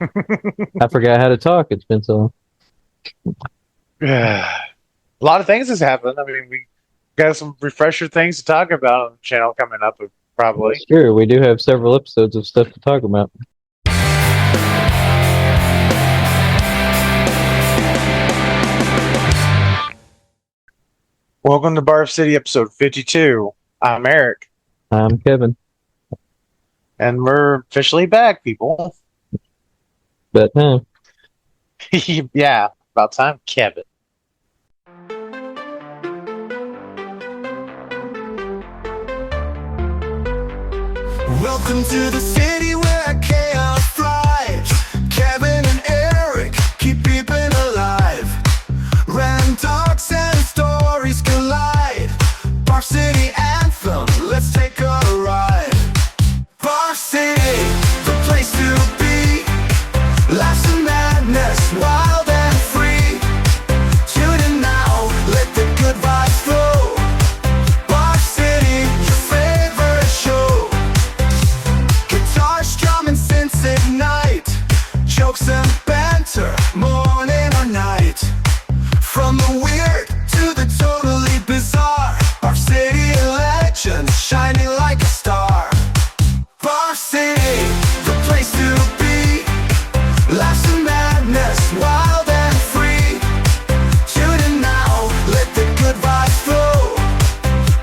I forgot how to talk. It's been so A lot of things has happened. I mean, we got some refresher things to talk about on the channel coming up, long. probably. Sure, we do have several episodes of stuff to talk about. Welcome to Barf City episode 52. I'm Eric, I'm Kevin, and we're officially back, people. but no. Yeah, about time, Kevin. Welcome to the city where chaos thrives. Kevin and Eric keep people alive. Random talks and stories collide. Bar City Anthem, let's take a ride. Bar City, the place to be. Laughs and madness, wild and free. Tune in now, let the good vibes flow. Bar City, your favorite show. Guitars, drum and synths ignite. Jokes and banter, morning or night. From the weird to the totally bizarre. Bar City legends shining like a star. Bar City, the place to be. Laughs and madness, wild and free. Tune in now, let the good vibes flow.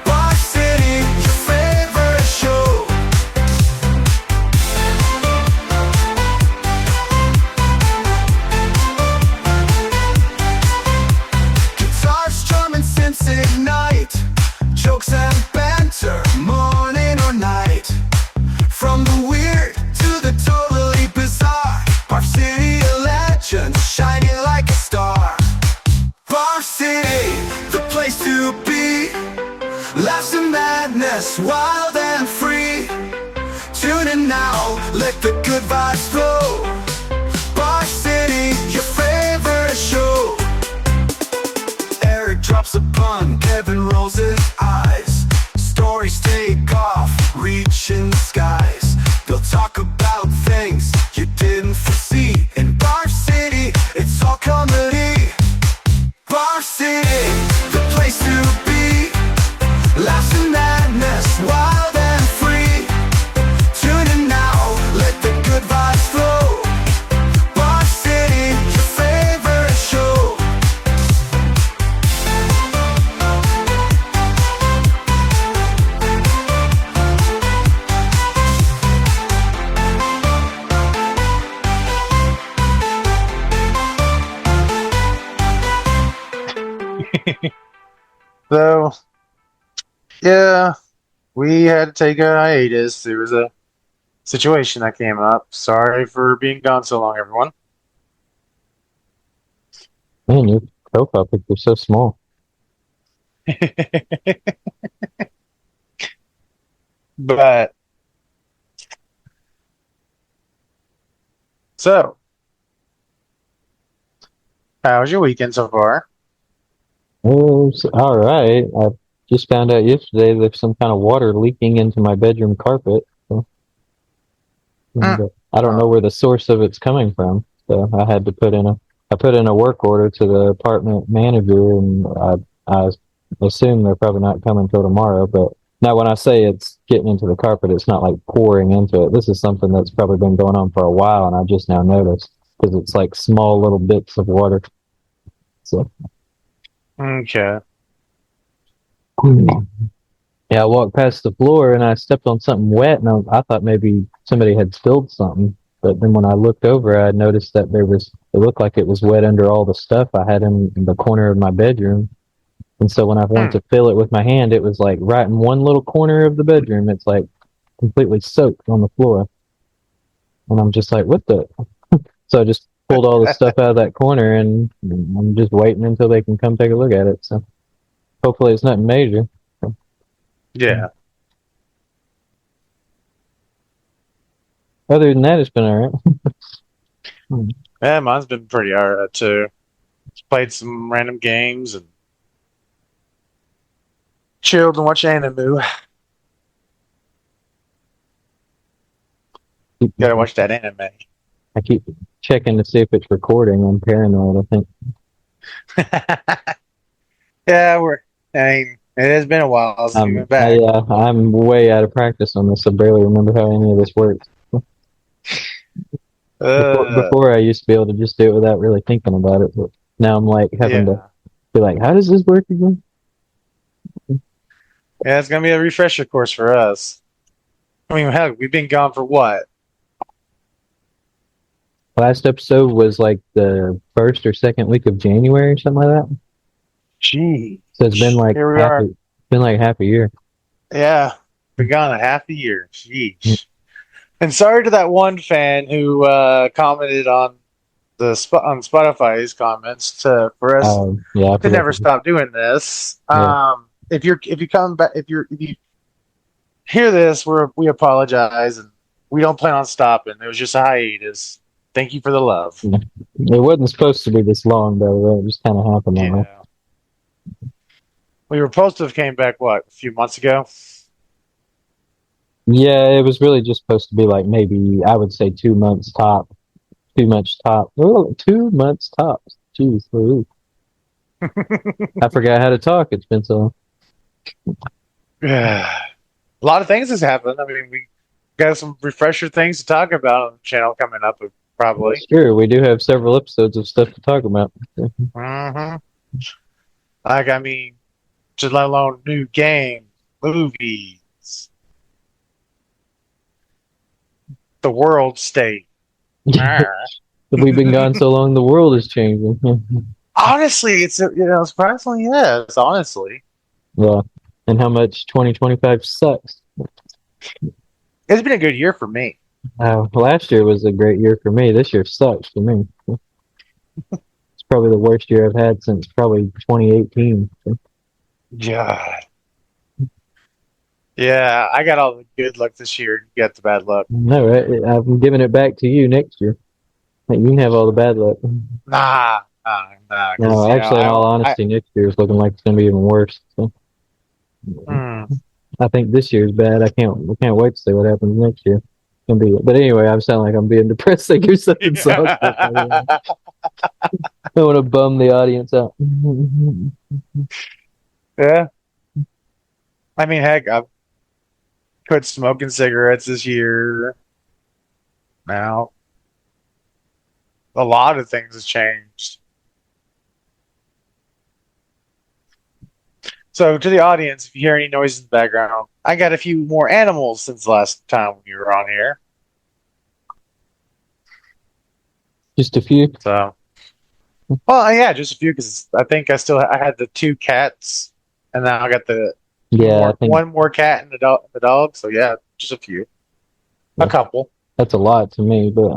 Bar City, your favorite show. Guitars, drum and synths ignite. Jokes and banter, morning or night. From the weird to the totally bizarre. Bar City, a legend, shining like a star. Bar City, the place to be. Laughs and madness, wild and free. Tune in now, let the good vibes flow. Bar City, your favorite show. Eric drops a pun, Kevin rolls his eyes. Stories take off, reaching the skies. They'll talk about things you didn't foresee. In Bar City, it's all comedy. Bar City, the place to be. Laughs and madness, wild and free. Tune in now, let the good vibes flow. Bar City, your favorite show. So, yeah, we had to take a hiatus. There was a situation that came up. Sorry for being gone so long, everyone. Man, your profile picture's so small. But, so, how was your weekend so far? It's all right. I just found out yesterday there's some kind of water leaking into my bedroom carpet. So, Mm. and, I don't know where the source of it's coming from. So I had to put in a work order to the apartment manager, and I assume they're probably not coming till tomorrow. But now, when I say it's getting into the carpet, it's not like pouring into it. This is something that's probably been going on for a while, and I just now noticed because it's like small little bits of water. So. Okay. Yeah, I walked past the floor and I stepped on something wet, and I thought maybe somebody had spilled something. But then when I looked over, I noticed that it looked like it was wet under all the stuff I had in the corner of my bedroom. And so when I went Hmm. to fill it with my hand, it was like right in one little corner of the bedroom. It's like completely soaked on the floor. And I'm just like, what the? So I just pulled all the stuff out of that corner, and I'm just waiting until they can come take a look at it. So hopefully it's nothing major. Yeah. Other than that, it's been all right. Yeah, mine's been pretty alright too. Just played some random games and chilled and watched anime. Gotta watch that anime. I keep checking to see if it's recording. I'm paranoid, I think. Yeah, I mean, it has been a while since we went back. I'm way out of practice on this. I barely remember how any of this works. Uh, Before I used to be able to just do it without really thinking about it, but now I'm like having to yeah. be like, how does this work again? Yeah, it's gonna be a refresher course for us. I mean, heck, we've been gone for what? Last episode was like the first or second week of January or something like that. Gee. So it's been like Here we are. half a year. Yeah, been gone a half a year. Jeez. And sorry to that one fan who commented on on Spotify's comments for us Yeah, I to forgot. never stop doing this. Yeah. If you come back, if you hear this, we apologize and we don't plan on stopping. It was just a hiatus. Thank you for the love. It wasn't supposed to be this long, though. It just kind of happened that way. Yeah. We were supposed to have came back a few months ago. Yeah, it was really just supposed to be like maybe I would say 2 months top. 2 months top. Oh, 2 months tops. Jeez, Louise. I forgot how to talk. It's been so long. A lot of things has happened. I mean, we got some refresher things to talk about on the channel coming up, probably. Sure, we do have several episodes of stuff to talk about. Mm-hmm. Like, I mean, just let alone new games, movies, the world state. We've been gone so long, the world is changing. Honestly, it's surprisingly, yes. Honestly, Yeah, and how much 2025 sucks. it's been a good year for me. Last year was a great year for me. This year sucks for me. It's probably the worst year I've had since probably 2018. God. Yeah, I got all the good luck this year. You got the bad luck. No, right? I'm giving it back to you next year. You can have all the bad luck. Nah. No, actually, in all honesty, next year is looking like it's going to be even worse. So. I think this year's bad. I can't wait to see what happens next year. But anyway, I'm sounding like I'm being depressing or something. So I don't want to bum the audience out. Yeah. I mean, heck, I've quit smoking cigarettes this year. Now, a lot of things have changed. So, to the audience, if you hear any noise in the background, I got a few more animals since last time we were on here. Just a few. So, well, yeah, just a few because I think I had the 2 cats, and now I got the one more cat and the dog. So yeah, just a few, a couple. That's a lot to me, but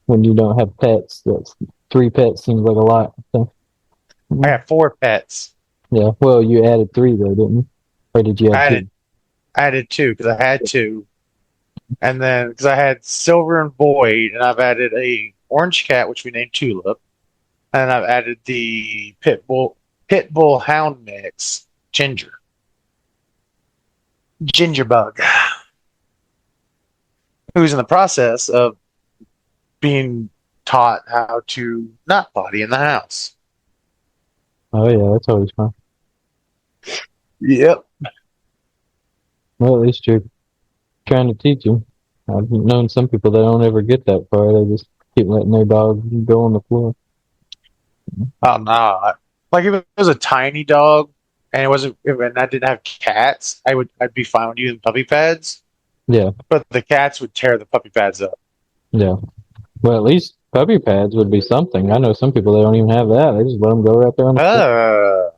when you don't have pets, that's 3 pets seems like a lot. So. I have 4 pets. Yeah, well, you added 3 though, didn't you? Or did you add 2? I added 2 because I had 2, and then because I had Silver and Void, and I've added a orange cat which we named Tulip, and I've added the pit bull hound mix Ginger Bug, who's in the process of being taught how to not potty in the house. Oh yeah, that's always fun. Yep. Well, at least you're trying to teach them. I've known some people that don't ever get that far. They just keep letting their dog go on the floor. Oh no! Like if it was a tiny dog and and I didn't have cats, I'd be fine with using puppy pads. Yeah. But the cats would tear the puppy pads up. Yeah. Well, at least puppy pads would be something. I know some people that don't even have that. They just let them go right there on the floor.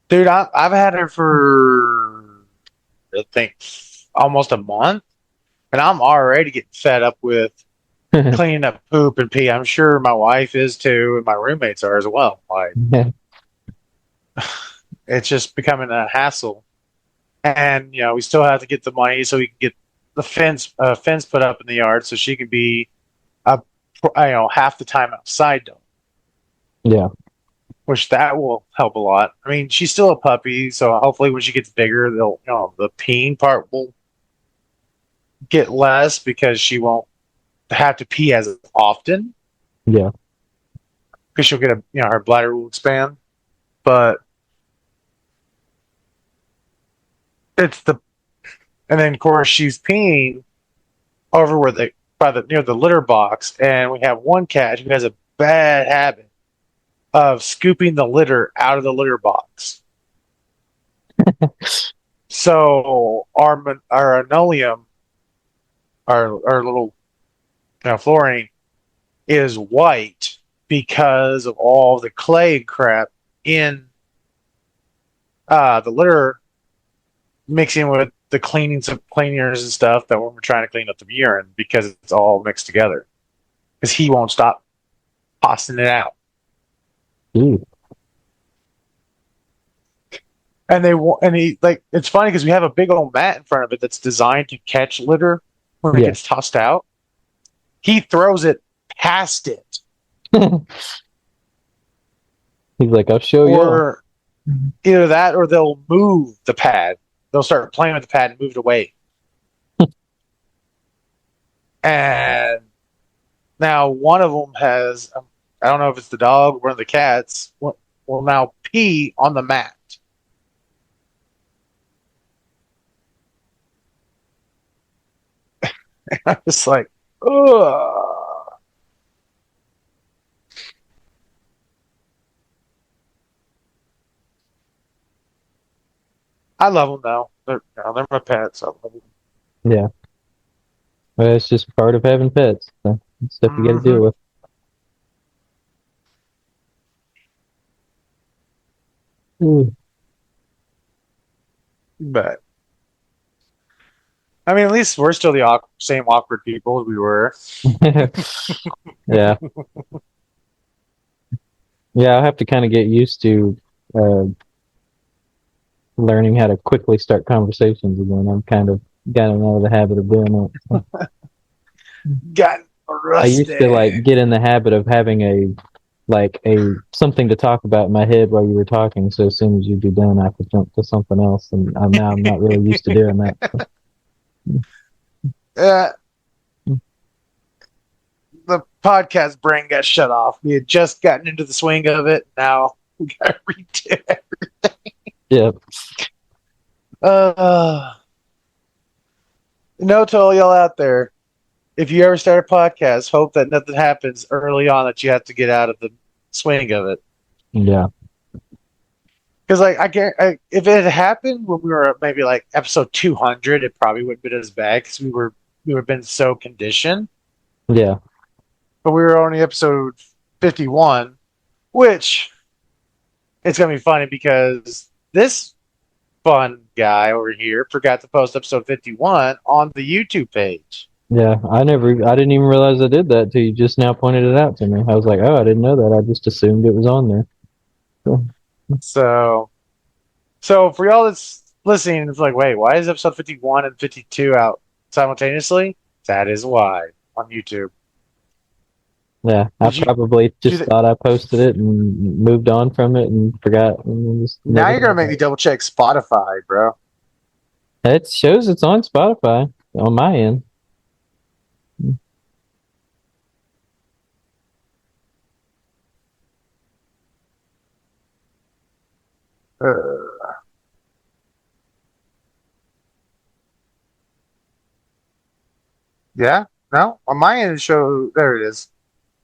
Dude, I've had her for I think almost a month, and I'm already getting fed up with cleaning up poop and pee. I'm sure my wife is too, and my roommates are as well. Like, it's just becoming a hassle, and we still have to get the money so we can get the fence put up in the yard so she can be half the time outside dog. Yeah. Which that will help a lot. I mean, she's still a puppy, so hopefully when she gets bigger, the peeing part will get less because she won't have to pee as often Yeah. because she'll get her bladder will expand. But it's and then of course she's peeing over where by the near the litter box, and we have one cat who has a bad habit of scooping the litter out of the litter box. So our linoleum, our little flooring is white because of all the clay and crap in the litter mixing with the cleaners and stuff that when we're trying to clean up the urine because it's all mixed together. Because he won't stop tossing it out. Ooh. And it's funny because we have a big old mat in front of it that's designed to catch litter when it gets tossed out. He throws it past it. He's like, I'll show you. Or either that or they'll move the pad. They'll start playing with the pad and move it away. And now one of them has, I don't know if it's the dog or one of the cats, will now pee on the mat. I'm just like, ugh. I love them though. They're my pets. I love them. Yeah. Well, it's just part of having pets. So stuff you got to deal with. Ooh. But I mean, at least we're still the same awkward people as we were. Yeah. Yeah, I'll have to kind of get used to learning how to quickly start conversations again. I'm kind of gotten out of the habit of doing it. So. Got rusty. I used to like get in the habit of having a something to talk about in my head while you were talking. So as soon as you'd be done, I could jump to something else. And now I'm not really used to doing that. The podcast brain got shut off. We had just gotten into the swing of it. Now we got to redo everything. Yeah. To all y'all out there, if you ever start a podcast, hope that nothing happens early on that you have to get out of the swing of it. Yeah. Because if it had happened when we were at maybe like episode 200, it probably wouldn't have been as bad because we were been so conditioned. Yeah. But we were only episode 51, which it's gonna be funny because this fun guy over here forgot to post episode 51 on the YouTube page. Yeah, I didn't even realize I did that till you just now pointed it out to me. I was like, oh, I didn't know that. I just assumed it was on there. So for y'all that's listening, it's like, wait, why is episode 51 and 52 out simultaneously? That is why on YouTube. Yeah, I probably just thought I posted it and moved on from it and forgot. And now you're going to make me double check Spotify, bro. It shows it's on Spotify on my end. Yeah, no, on my end, there it is.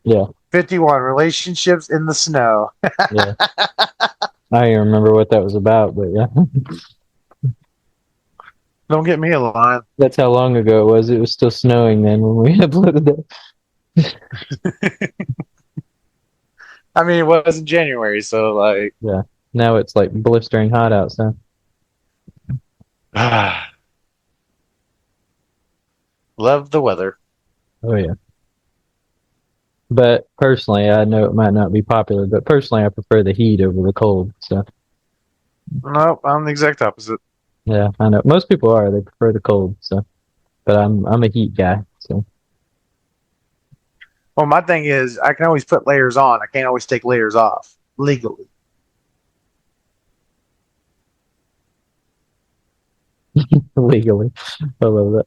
Yeah. 51 relationships in the snow. Yeah. I don't even remember what that was about, but yeah. Don't get me a line. That's how long ago it was. It was still snowing then when we uploaded that. I mean, it was in January, so like. Yeah. Now it's like blistering hot outside. Love the weather. Oh, yeah. But personally, I know it might not be popular, but personally, I prefer the heat over the cold. So. Nope, I'm the exact opposite. Yeah, I know. Most people are. They prefer the cold. So, but I'm a heat guy. So. Well, my thing is, I can always put layers on. I can't always take layers off legally. Legally, I love that.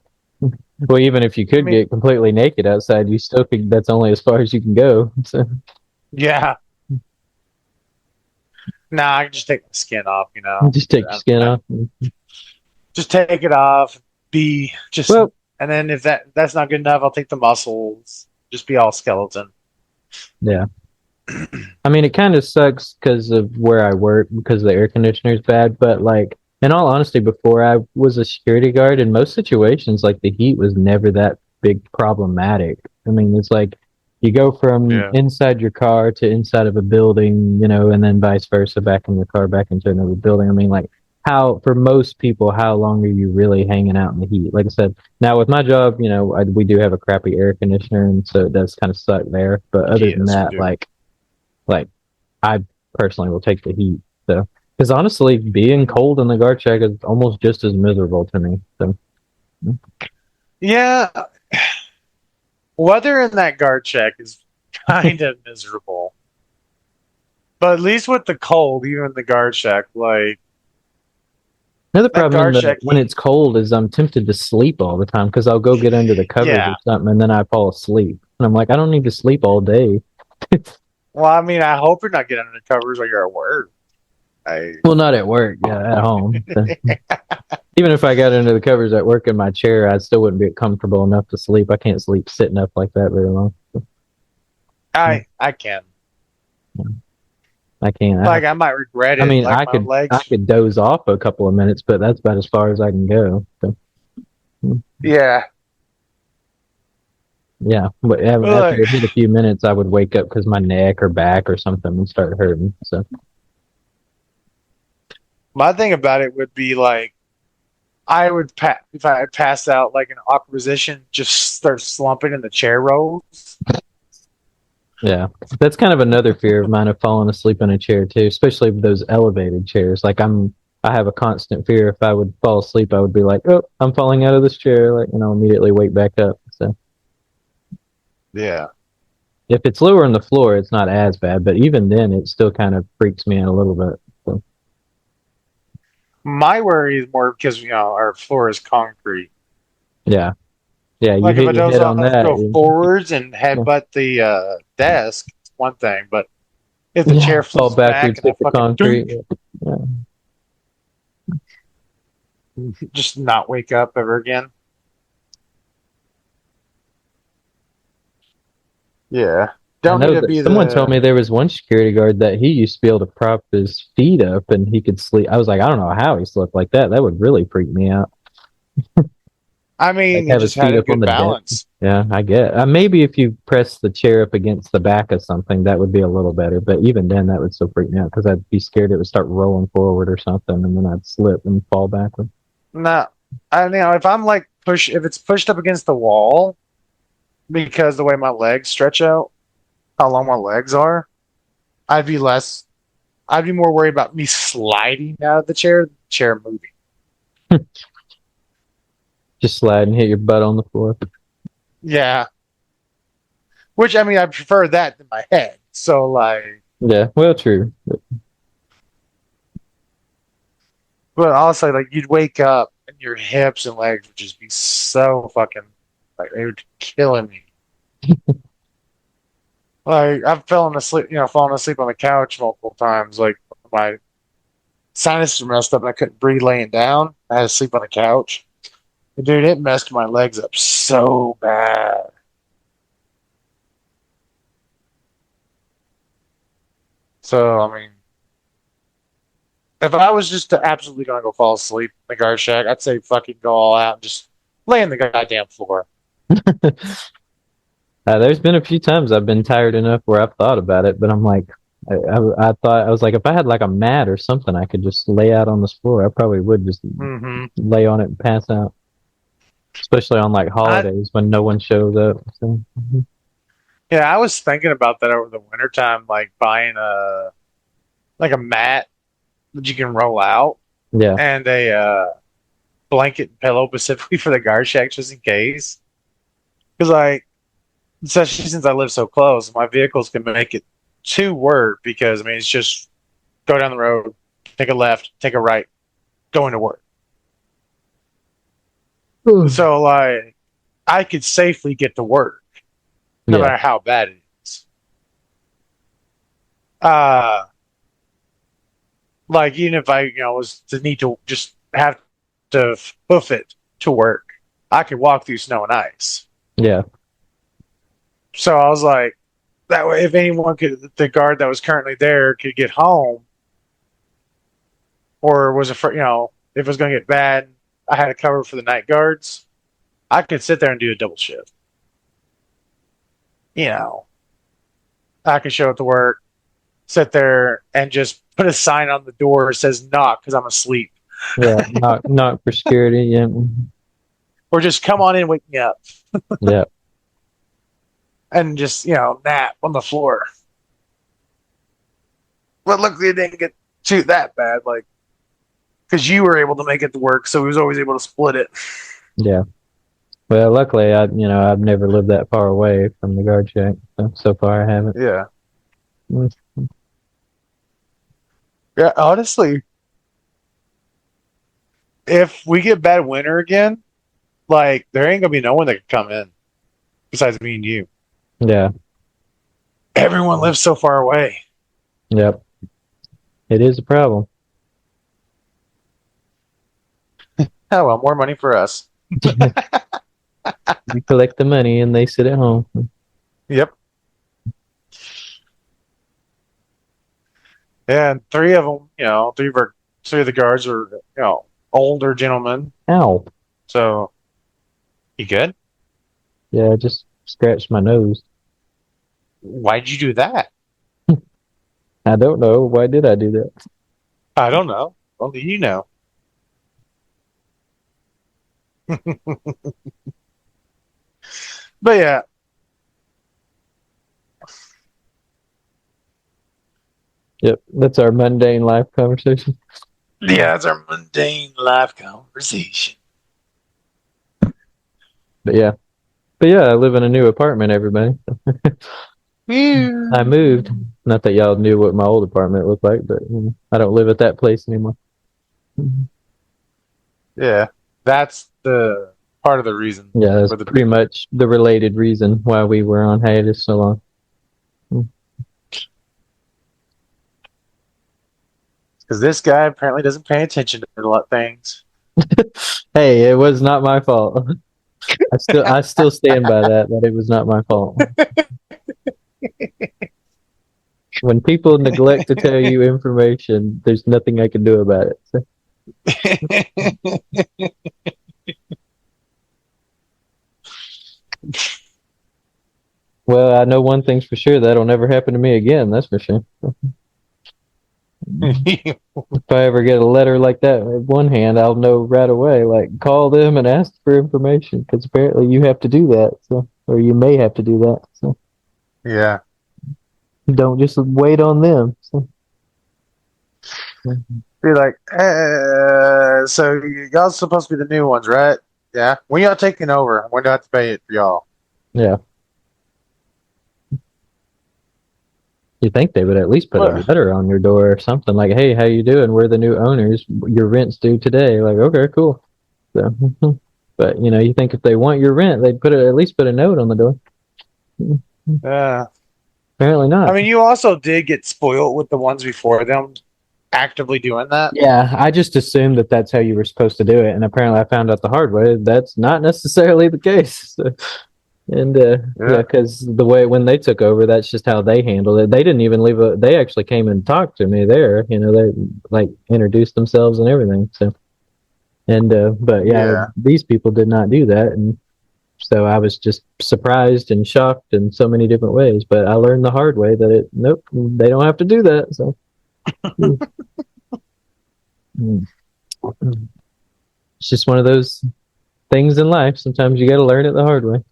Well, even if you I could mean, get completely naked outside, you still could. That's only as far as you can go. So yeah. Nah, I can just take the skin off, you know. just take your skin off. Just take it off. Be just, Well, and then if that's not good enough, I'll take the muscles. Just be all skeleton. yeah. I mean, it kind of sucks because of where I work because the air conditioner is bad. But like, in all honesty, before I was a security guard, in most situations, like the heat was never that big problematic. I mean, it's like you go from Yeah. inside your car to inside of a building, and then vice versa, back in your car, back into another building. I mean, like how for most people, how long are you really hanging out in the heat? Like I said, now with my job, we do have a crappy air conditioner, and so it does kind of suck there. But other than Yes, we that, do. like I personally will take the heat. So, because honestly, being cold in the guard shack is almost just as miserable to me. So, Yeah, weather in that guard check is kind of miserable. But at least with the cold, even in the guard shack, like another that problem guard shack when heat. it's cold is I'm tempted to sleep all the time because I'll go get under the covers or Yeah. something and then I fall asleep. And I'm like, I don't need to sleep all day. Well, I mean, I hope you're not getting under the covers while you're at work. I Well, not at work, yeah, at home. So, even if I got under the covers at work in my chair, I still wouldn't be comfortable enough to sleep. I can't sleep sitting up like that very long. I can. I can't. Like I might regret I it. mean, Like I my could I legs. could doze off a couple of minutes, but that's about as far as I can go. So, Yeah. yeah, but after Like it hit a few minutes, I would wake up because my neck or back or something would start hurting. So, my thing about it would be like I would if I had passed out like in an awkward position, just start slumping in the chair rolls. yeah, that's kind of another fear of mine of falling asleep in a chair too, especially those elevated chairs. Like I have a constant fear if I would fall asleep, I would be like, oh, I'm falling out of this chair, like immediately wake back up. So. Yeah. If it's lower on the floor, it's not as bad, but even then, it still kind of freaks me out a little bit. So, My worry is more because our floor is concrete. yeah, yeah, you Like if I hit your doze head on off, that. go forwards and Yeah, headbutt the desk, it's one thing. But if the yeah, chair fall flips back backwards, and I hit the fucking concrete. dunk, Yeah, just not wake up ever again. Yeah. I Don't need know to that be someone told the. me there was one security guard that he used to be able to prop his feet up and he could sleep. I was like, I don't know how he slept like that. That would really freak me out. I Like mean, he have his just had feet a up on good the desk. balance. Yeah, I get. Maybe if you press the chair up against the back of something, that would be a little better. But even then, that would still freak me out because I'd be scared it would start rolling forward or something, and then I'd slip and fall backward. No, if I'm like if it's pushed up against the wall because the way my legs stretch out, how long my legs are, I'd be less. I'd be more worried about me sliding out of the chair moving. Just slide and hit your butt on the floor. Yeah, which I mean, I prefer that than my head. So like, Yeah, well, true. but also like you'd wake up and your hips and legs would just be so fucking like they would be killing me. Like I've fallen asleep on the couch multiple times. Like my sinuses were messed up and I couldn't breathe laying down. I had to sleep on the couch. And dude, it messed my legs up so bad. So I mean, if I was just absolutely gonna go fall asleep in the guard shack, I'd say fucking go all out and just lay in the goddamn floor. There's been a few times I've been tired enough where I've thought about it, but I'm like, I thought I was like, if I had like a mat or something, I could just lay out on this floor. I probably would just Mm-hmm. lay on it and pass out, especially on like I holidays when no one shows up. So, Yeah, I was thinking about that over the wintertime, like buying a mat that you can roll out yeah, and a blanket and pillow specifically for the guard shack just in case. Because like, especially since I live so close, my vehicles can make it to work because I mean it's just go down the road, take a left, take a right, go into work. So like I could safely get to work, no Yeah. matter how bad it is. Uh, like even if I, was to need to just have to hoof it to work, I could walk through snow and ice. Yeah. So I was like, that way, if anyone could, the guard that was currently there could get home, or was afraid, if it was going to get bad, I had to cover for the night guards. I could sit there and do a double shift. I could show up to work, sit there, and just put a sign on the door that says knock because I'm asleep. Yeah. Not for security. Yeah. Or just come on in, wake me up. Yeah. And just, nap on the floor. But luckily it didn't get too that bad, like, because you were able to make it to work, so he was always able to split it. Yeah. Well, luckily, I've never lived that far away from the guard shack. So far, I haven't. Yeah. Mm. Yeah, honestly, if we get bad winter again, like, there ain't going to be no one that can come in besides me and you. Yeah. Everyone lives so far away. Yep. It is a problem. Oh, well, more money for us. You collect the money and they sit at home. Yep. And three of them, three of the guards are, older gentlemen. Ow. So, you good? Yeah, I just scratched my nose. Why'd you do that? I don't know. Why did I do that? I don't know. Only you know. But yeah. Yep. That's our mundane life conversation. Yeah, it's our mundane life conversation. But yeah, I live in a new apartment, everybody. I moved. Not that y'all knew what my old apartment looked like, but I don't live at that place anymore. Yeah, that's the part of the reason. Yeah, that's pretty much the related reason why we were on hiatus so long. Because this guy apparently doesn't pay attention to a lot of things. Hey, it was not my fault. I still stand by that it was not my fault. When people neglect to tell you information, there's nothing I can do about it. So. Well, I know one thing's for sure, that'll never happen to me again, that's for sure. If I ever get a letter like that in one hand, I'll know right away, like, call them and ask for information, because apparently you have to do that, so, or you may have to do that. So. Yeah. Don't just wait on them. So. Be like, so y'all's supposed to be the new ones, right? Yeah. When y'all taking over? When do I have to pay it for y'all? Yeah. You think they would at least put a letter on your door or something like, "Hey, how you doing? We're the new owners. Your rent's due today." Like, okay, cool. So, but you think if they want your rent, they'd at least put a note on the door. Yeah. Apparently not. I mean, you also did get spoiled with the ones before them actively doing that. Yeah, I just assumed that that's how you were supposed to do it, and apparently I found out the hard way that's not necessarily the case. So, and because the way when they took over, that's just how they handled it. They didn't even leave they actually came and talked to me there. They like introduced themselves and everything. So, and but yeah, these people did not do that, and so I was just surprised and shocked in so many different ways. But I learned the hard way that nope, they don't have to do that. So. It's just one of those things in life. Sometimes you got to learn it the hard way.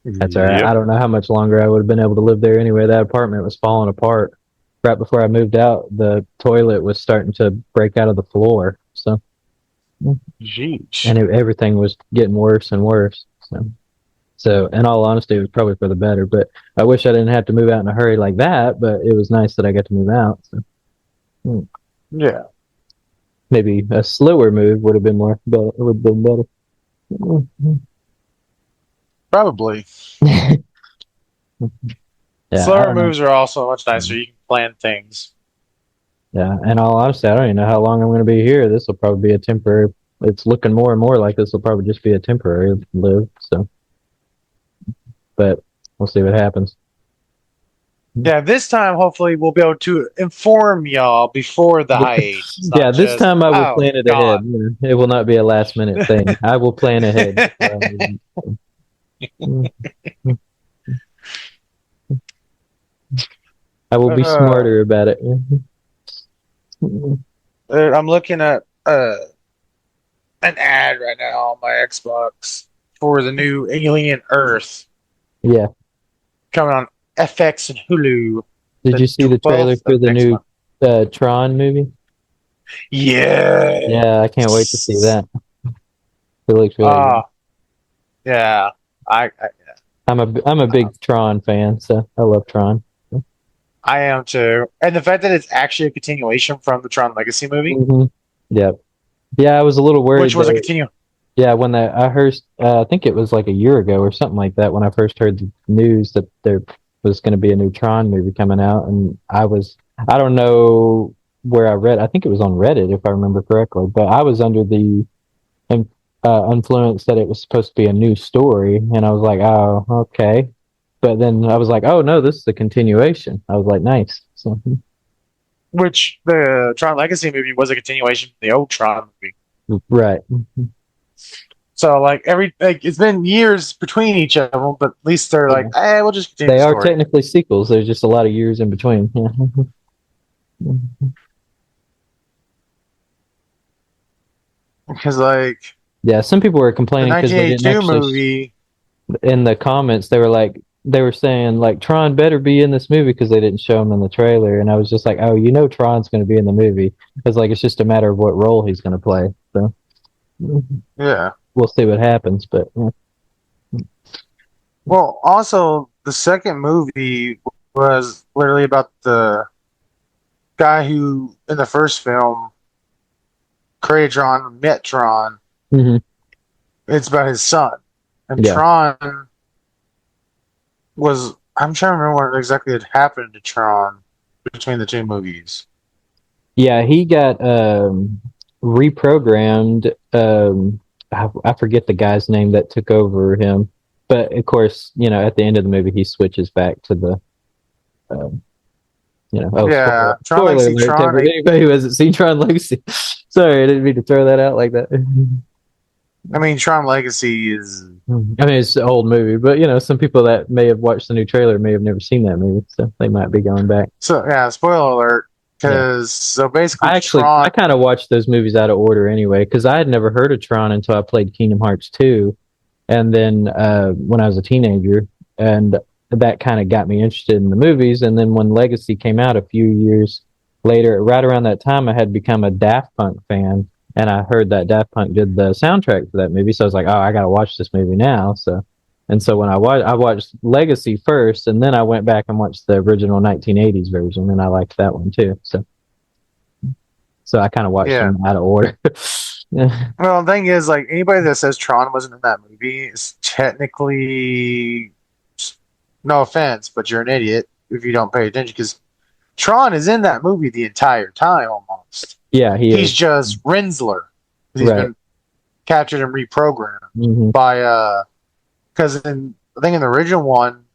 That's all right. Yep. I don't know how much longer I would have been able to live there anyway. That apartment was falling apart. Right before I moved out, the toilet was starting to break out of the floor. So, jeez. And everything was getting worse and worse. So, in all honesty, it was probably for the better. But I wish I didn't have to move out in a hurry like that. But it was nice that I got to move out. So. Yeah. Maybe a slower move would have been better. Probably. Yeah, I Slower don't know. moves are also much nicer. You can plan things. Yeah, and all honesty, I don't even know how long I'm going to be here. This will probably be a temporary. It's looking more and more like this will probably just be a temporary live. So, but we'll see what happens. Yeah, this time hopefully we'll be able to inform y'all before the hiatus. Yeah, Not this just, time I will oh, plan it ahead. gone. It will not be a last minute thing. I will plan ahead. I will be Uh, smarter about it. I'm looking at an ad right now on my Xbox for the new Alien Earth Yeah. coming on FX and Hulu Did the you see the trailer 12th for of the next new month. Tron movie? Yeah. Yeah, I can't wait to see that. It looks really good. Ah, yeah. I I'm a uh, big Tron fan, so I love Tron. I am too. And the fact that it's actually a continuation from the Tron Legacy movie, Hmm. Yeah, yeah. I was a little which worried was a that. continue. Yeah, when I heard, I think it was like a year ago or something like that when I first heard the news that there was going to be a new Tron movie coming out, and I don't know where I read. I think it was on Reddit if I remember correctly, but I was under the in- influence that it was supposed to be a new story, and I was like, oh, okay. But then I was like, oh no, this is a continuation. I was like, nice. So, Which the Tron Legacy movie was a continuation of the old Tron movie. right. So like it's been years between each of them, but at least they're like, Yeah. we'll just continue They the are story. technically sequels. There's just a lot of years in between. Yeah. Because like Yeah, some people were the complaining because they didn't 1982 actually movie, in the comments they were saying like Tron better be in this movie because they didn't show him in the trailer, and I was just like, oh, Tron's going to be in the movie. It's like it's just a matter of what role he's going to play. So yeah. we'll see what happens, but yeah. Well, also the second movie was literally about the guy who in the first film created Tron, met Tron. Hmm. It's about his son, and Yeah, Tron was. I'm trying to remember what exactly had happened to Tron between the two movies. yeah, he got reprogrammed. I forget the guy's name that took over him, but of course, at the end of the movie, he switches back to the um, oh, Yeah, Tron spoiler Legacy, alert to Tron. anybody who hasn't seen Tron Legacy. Sorry, I didn't mean to throw that out like that. I mean, Tron Legacy is. I mean, it's an old movie, but some people that may have watched the new trailer may have never seen that movie, so they might be going back. So yeah, spoiler alert. Yeah, Because so basically, I Tron. kind of watched those movies out of order anyway, because I had never heard of Tron until I played Kingdom Hearts 2, and then when I was a teenager, and that kind of got me interested in the movies. And then when Legacy came out a few years later, right around that time, I had become a Daft Punk fan, and I heard that Daft Punk did the soundtrack for that movie, so I was like, oh, I got to watch this movie now. So when I watched Legacy first, and then I went back and watched the original 1980s version, and I liked that one too. So I kind of watched Yeah. them out of order. Yeah. Well, the thing is, like anybody that says Tron wasn't in that movie is technically, no offense, but you're an idiot if you don't pay attention because Tron is in that movie the entire time almost. Yeah, he He's is. just Rinsler. He's Right. been captured and reprogrammed Hmm. by because I think in the original one,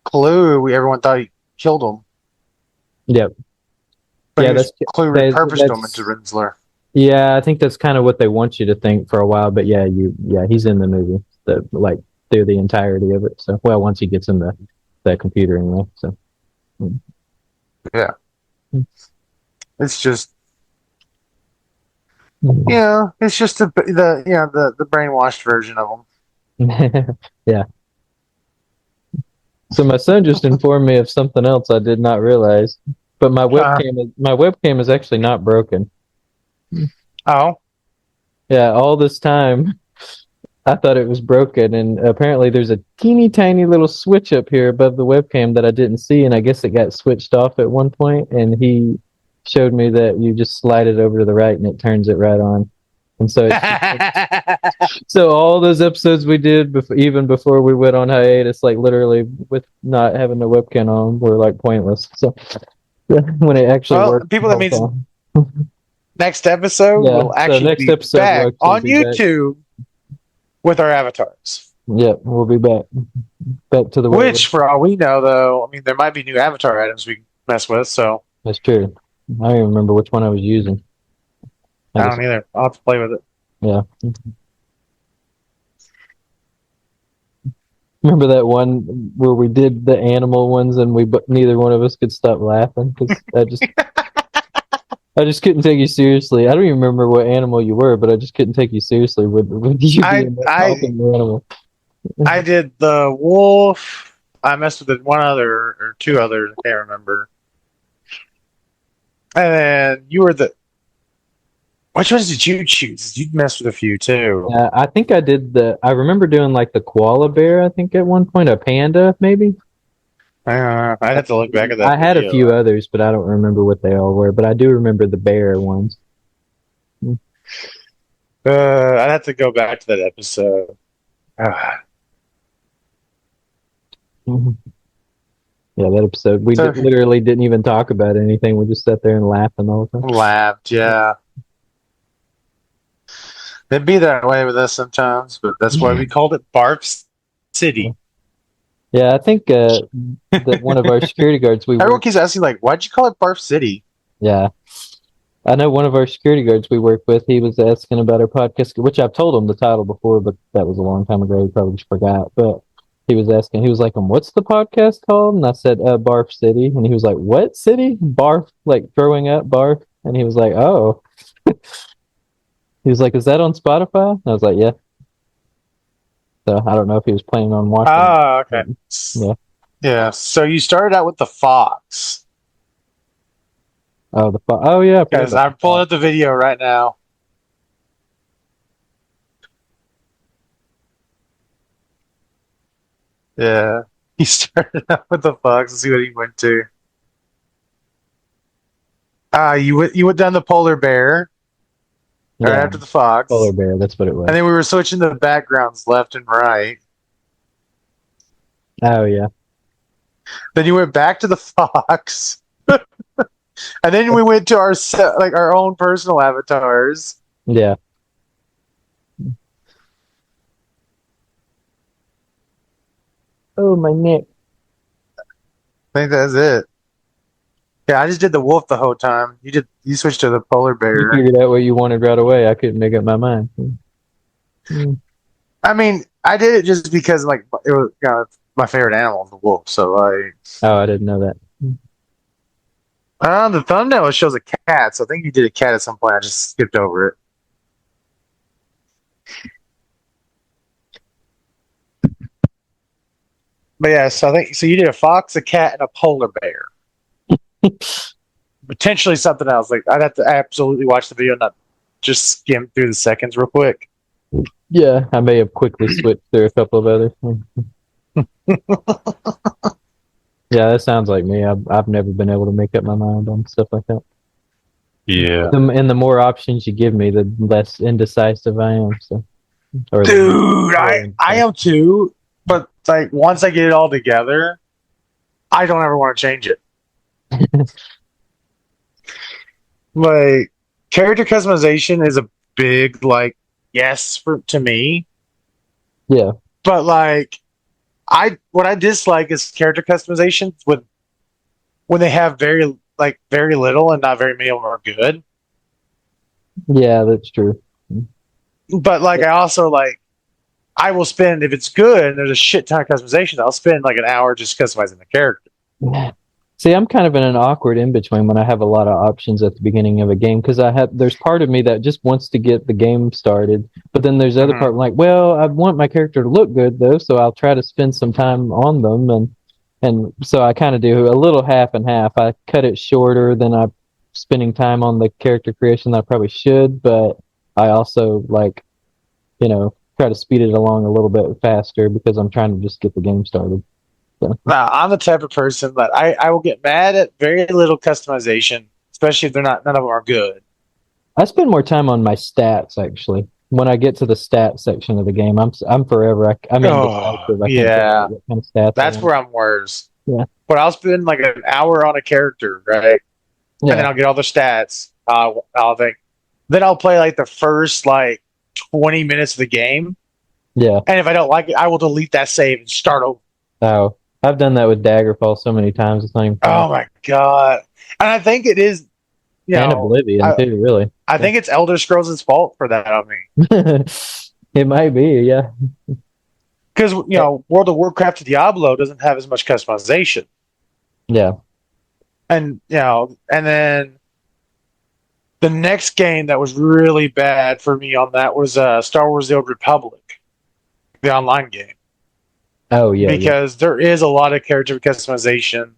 Clue, everyone thought he killed him, Yep. but Yeah, Clue repurposed him into Rinsler. yeah, I think that's kind of what they want you to think for a while. But yeah, he's in the movie, through the entirety of it. So, well, once he gets in the computer anyway. So, Yeah, it's just mm. it's just the brainwashed version of him. Yeah. So my son just informed me of something else I did not realize. But my webcam is actually not broken. Oh, Yeah, all this time I thought it was broken, and apparently there's a teeny tiny little switch up here above the webcam that I didn't see, and I guess it got switched off at one point, and he showed me that you just slide it over to the right and it turns it right on. And so so all those episodes we did even before we went on hiatus, like literally with not having the webcam on, were like pointless. So when it actually worked, people, the that means whole next episode yeah. will So actually next be episode back will actually on be back. YouTube with our avatars. Yep, we'll be back to the way. Which, for all we know, though, I mean, there might be new avatar items we can mess with. So That's true. I don't even remember which one I was using. I don't either. I'll have to play with it. Yeah. Remember that one where we did the animal ones and neither one of us could stop laughing because I just couldn't take you seriously. I don't even remember what animal you were, but I just couldn't take you seriously with you being talking animal. I did the wolf. I messed with one other or two others. I can't remember. And then you were the. Which ones did you choose? You messed with a few too. Yeah, I think I did I remember doing like the koala bear. I think at one point a panda maybe. I'd have to look back at that. I had a few others, but I don't remember what they all were. But I do remember the bear ones. I'd have to go back to that episode. Yeah, that episode. We literally didn't even talk about anything. We just sat there and laughed the whole time. Laughed, yeah. It'd be that way with us sometimes, but that's why we called it Barf City. Yeah, I think that one of our security guards. Everyone keeps asking, like, why'd you call it Barf City? Yeah. I know one of our security guards we work with, he was asking about our podcast, which I've told him the title before, but that was a long time ago. He probably just forgot. But he was asking, he was like, what's the podcast called? And I said, Barf City. And he was like, what city? Barf, like throwing up, barf. And he was like, oh. He was like, is that on Spotify? And I was like, yeah. So I don't know if he was planning on watching. Oh, okay. Yeah. Yeah. So you started out with the fox. Oh, oh yeah. Guys, I'm pulling up the video right now. Yeah. He started out with the fox. Let's see what he went to. You went down the polar bear. Yeah. Right after the fox. Polar bear, that's what it was. And then we were switching the backgrounds left and right. Oh yeah. Then you went back to the fox. And then we went to our own personal avatars. Yeah. Oh, my neck. I think that's it. Yeah, I just did the wolf the whole time. You switched to the polar bear. You figured out what you wanted right away. I couldn't make up my mind. I mean, I did it just because like it was my favorite animal, the wolf. So I didn't know that. The thumbnail shows a cat, so I think you did a cat at some point. I just skipped over it. But yeah, so I think you did a fox, a cat, and a polar bear. Potentially something else. Like I'd have to absolutely watch the video, not just skim through the seconds real quick. Yeah, I may have quickly switched through a couple of others. Yeah, that sounds like me. I've never been able to make up my mind on stuff like that. Yeah. And the more options you give me, the less indecisive I am. So, dude, I am too. But like once I get it all together, I don't ever want to change it. Like character customization is a big yes to me. Yeah. But what I dislike is character customization when they have very little and not very many of them are good. Yeah, that's true. But I also I will spend, if it's good and there's a shit ton of customization, I'll spend an hour just customizing the character. See, I'm kind of in an awkward in between when I have a lot of options at the beginning of a game because there's part of me that just wants to get the game started, but then there's other part well, I want my character to look good though, so I'll try to spend some time on them, and so I kind of do a little half and half. I cut it shorter than I'm spending time on the character creation that I probably should, but I also try to speed it along a little bit faster because I'm trying to just get the game started. So. Now, I'm the type of person that I will get mad at very little customization, especially if none of them are good. I spend more time on my stats actually. When I get to the stats section of the game, I'm forever. I'm Oh, indecisive. I can't figure yeah. out what kind of stats I That's want. where I'm worse. Yeah. But I'll spend like an hour on a character, right? And then Yeah. I'll get all the stats. I'll think. Then I'll play like the first like 20 minutes of the game. Yeah. And if I don't like it, I will delete that save and start over. Oh, I've done that with Daggerfall so many times. It's not even funny. Oh my God. And I think it is, And Oblivion I, too, really. I think it's Elder Scrolls' fault for that on me. It might be, yeah. Because, World of Warcraft to Diablo doesn't have as much customization. Yeah. And, and then the next game that was really bad for me on that was Star Wars The Old Republic, the online game. Oh, yeah. Because there is a lot of character customization.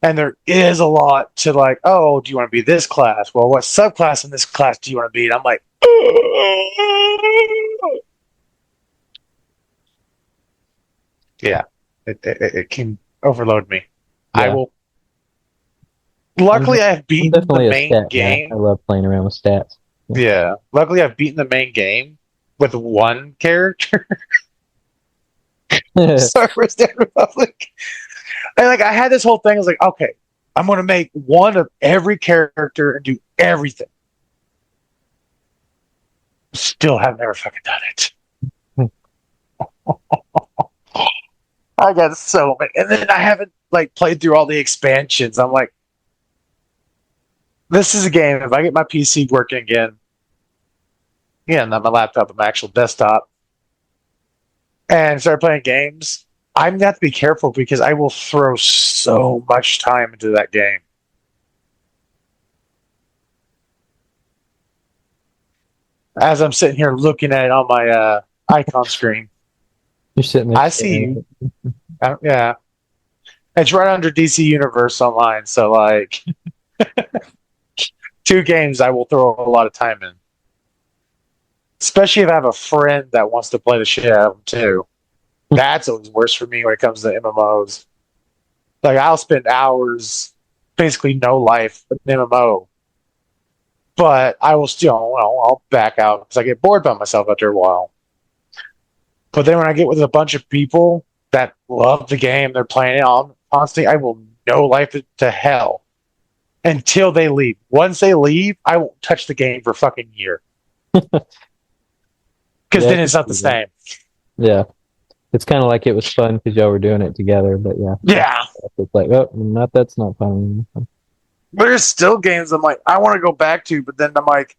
And there is a lot to like, oh, do you want to be this class? Well, what subclass in this class do you want to be? And I'm like, yeah, it can overload me. Yeah. I will. Luckily, I've I'm beaten definitely the a main stat game. guy. I love playing around with stats. Yeah, luckily, I've beaten the main game with one character. Star Wars: The Republic. And like, I had this whole thing. I was like, okay, I'm going to make one of every character and do everything. Still have never fucking done it. I got so many, and then I haven't like played through all the expansions. I'm like, this is a game. If I get my PC working again, not my laptop, but my actual desktop, and start playing games, I'm gonna have to be careful because I will throw so much time into that game. As I'm sitting here looking at it on my icon screen, You're sitting there. I see you. Yeah, it's right under DC Universe Online. So like, 2 games I will throw a lot of time in, especially if I have a friend that wants to play the shit out of them too. That's always worse for me when it comes to MMOs. Like I'll spend hours, basically no life with an MMO, but I will still, I'll back out because I get bored by myself after a while. But then when I get with a bunch of people that love the game, they're playing it on constantly, I will no life it to hell until they leave. Once they leave, I won't touch the game for a fucking year. Because then it's not the same. Yeah. It's kind of like it was fun because y'all were doing it together, but yeah. Yeah. It's like, oh, that's not fun. There's still games I'm like, I want to go back to, but then I'm like,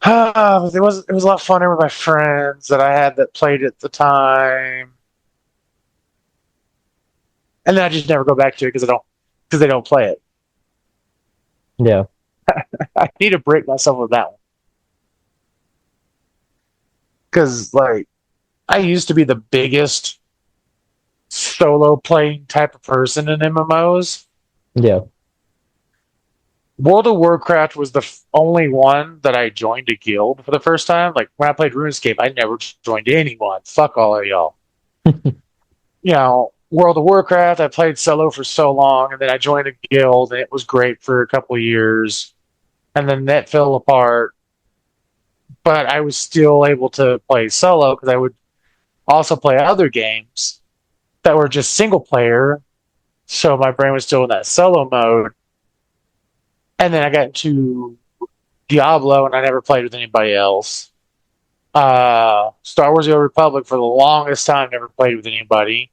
it was a lot funner with my friends that I had that played it at the time. And then I just never go back to it because they don't play it. Yeah. I need to break myself with that one. Because like I used to be the biggest solo playing type of person in MMOs. Yeah. World of Warcraft was the only one that I joined a guild for the first time. Like when I played RuneScape, I never joined anyone. Fuck all of y'all. World of Warcraft, I played solo for so long, and then I joined a guild, and it was great for a couple of years. And then that fell apart. But I was still able to play solo because I would also play other games that were just single player. So my brain was still in that solo mode. And then I got into Diablo, and I never played with anybody else. Star Wars: The Old Republic for the longest time, never played with anybody.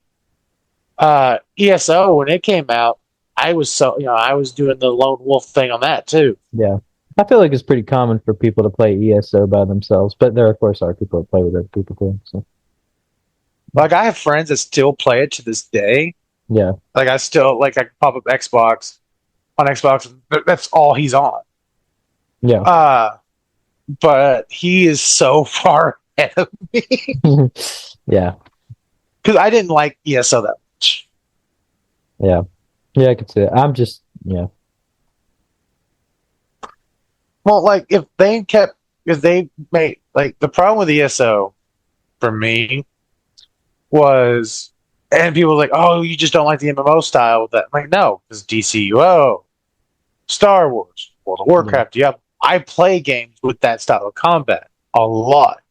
ESO, when it came out, I was doing the lone wolf thing on that too. Yeah. I feel like it's pretty common for people to play ESO by themselves, but there, of course, are people that play with other people too. So. Like, I have friends that still play it to this day. Yeah. Like, I can pop up Xbox on Xbox. That's all he's on. Yeah. But he is so far ahead of me. Yeah. Because I didn't like ESO that much. Yeah. Yeah, I could see it. Yeah. Well, like, if they made, like, the problem with ESO for me was, and people were like, oh, you just don't like the MMO style with that. I'm like, no, because DCUO, Star Wars, World of Warcraft, Diablo, I play games with that style of combat a lot.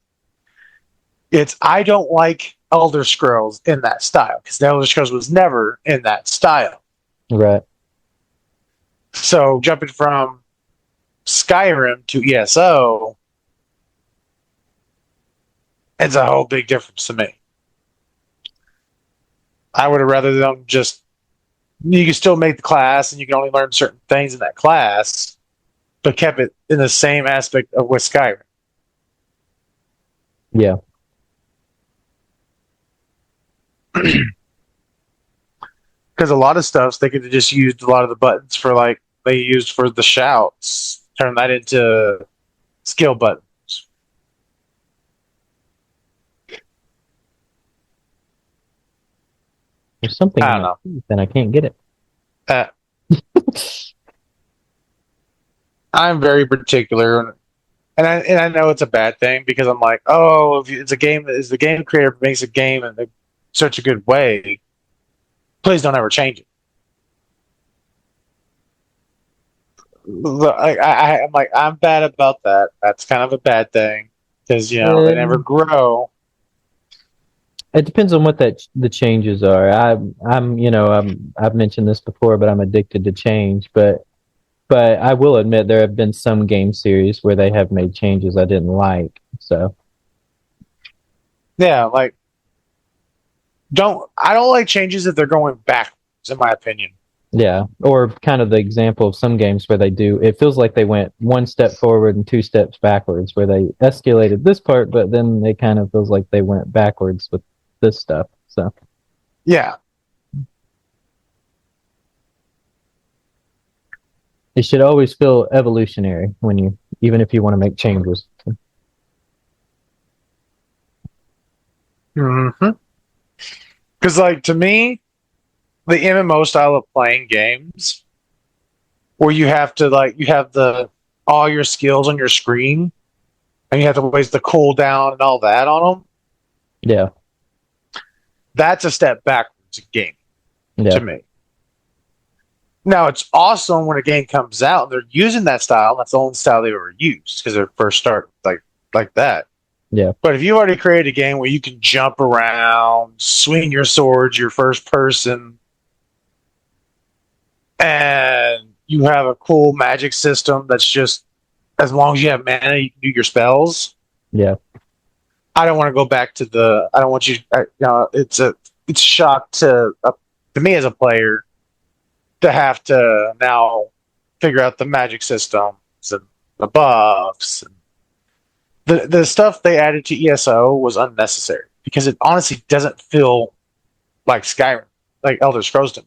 I don't like Elder Scrolls in that style because the Elder Scrolls was never in that style. Right. So jumping from Skyrim to ESO, it's a whole big difference to me. I would have rather them just, you can still make the class and you can only learn certain things in that class, but kept it in the same aspect of with Skyrim. Yeah. Because a lot of stuff they could have just used a lot of the buttons for like they used for the shouts, turn that into skill buttons. There's something I in don't my know. teeth and I can't get it. Uh, I'm very particular, and I know it's a bad thing because I'm like, oh, if it's a game that is the game creator makes a game in such a good way, please don't ever change it. I'm like, I'm bad about that. That's kind of a bad thing because they never grow. It depends on what the changes are. I've mentioned this before, but I'm addicted to change. But I will admit there have been some game series where they have made changes I didn't like. So Yeah, like I don't like changes if they're going backwards, in my opinion. yeah, or kind of the example of some games where it feels like they went one step forward and two steps backwards, where they escalated this part, but then it kind of feels like they went backwards with this stuff. So Yeah. it should always feel evolutionary even if you want to make changes. Mm-hmm. Because, like, to me, the MMO style of playing games where you have all your skills on your screen and you have to waste the cooldown and all that on them. Yeah. That's a step backwards in gaming to me. Now, it's awesome when a game comes out and they're using that style. That's the only style they've ever used because they first start like that. Yeah. But if you already created a game where you can jump around, swing your swords, your first person, and you have a cool magic system that's just as long as you have mana, you can do your spells. Yeah. I don't want to go back to I don't want you. It's shock to me as a player to have to now figure out the magic systems and the buffs. And the stuff they added to ESO was unnecessary because it honestly doesn't feel like Skyrim, like Elder Scrolls did.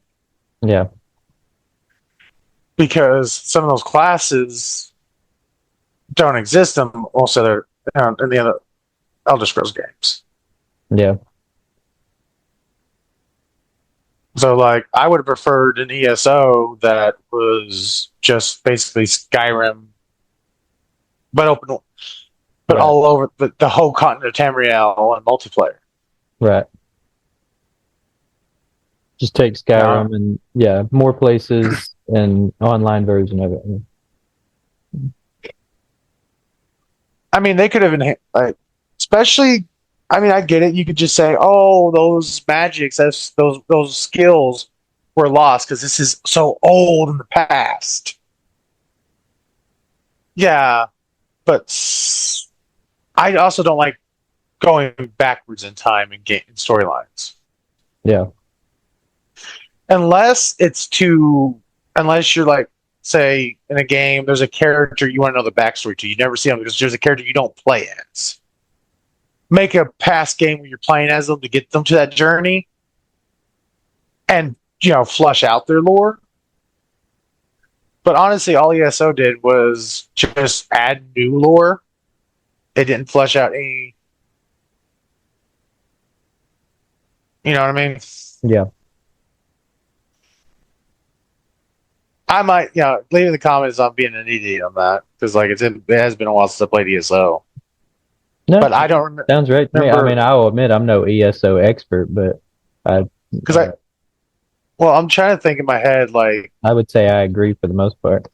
Yeah. Because some of those classes don't exist in most other in the other Elder Scrolls games. Yeah. So, like, I would have preferred an ESO that was just basically Skyrim, but open, but all over the whole continent of Tamriel and multiplayer. Right. Just take Skyrim and more places and online version of it. I mean, they could have especially. I mean, I get it. You could just say, "Oh, those magics, those skills were lost because this is so old in the past." Yeah, but I also don't like going backwards in time in game storylines. Yeah. Unless you're like, say, in a game, there's a character you want to know the backstory to. You never see them because there's a character you don't play as. Make a past game where you're playing as them to get them to that journey and, flush out their lore. But honestly, all ESO did was just add new lore. It didn't flush out any. You know what I mean? Yeah. I might, leave in the comments on being an idiot on that because, like, it has been a while since I played ESO. No, but I don't remember. Sounds right to me. I mean, I will admit I'm no ESO expert, but I'm trying to think in my head, like, I would say I agree for the most part.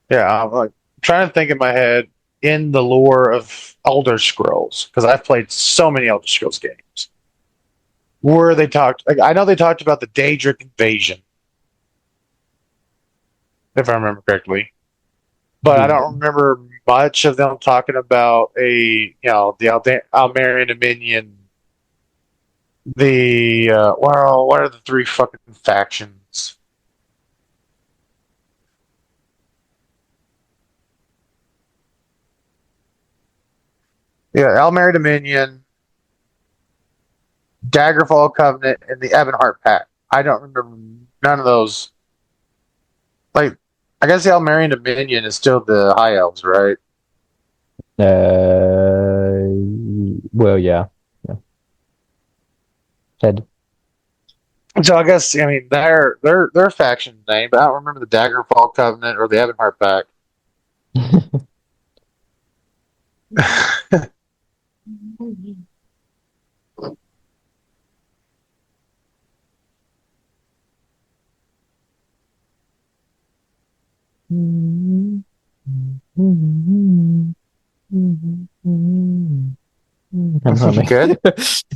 Yeah, trying to think in my head in the lore of Elder Scrolls because I've played so many Elder Scrolls games. Where they talked, like, I know they talked about the Daedric invasion, if I remember correctly, but I don't remember much of them talking about the Almerian Dominion. Well, what are the three fucking factions? Yeah, Almerian Dominion, Daggerfall Covenant, and the Ebonheart Pact. I don't remember none of those. Like, I guess the Almerian Dominion is still the High Elves, right? Well, yeah. Ted. So I guess their faction name, but I don't remember the Daggerfall Covenant or the Ebonheart Pact. I'm humming. Good.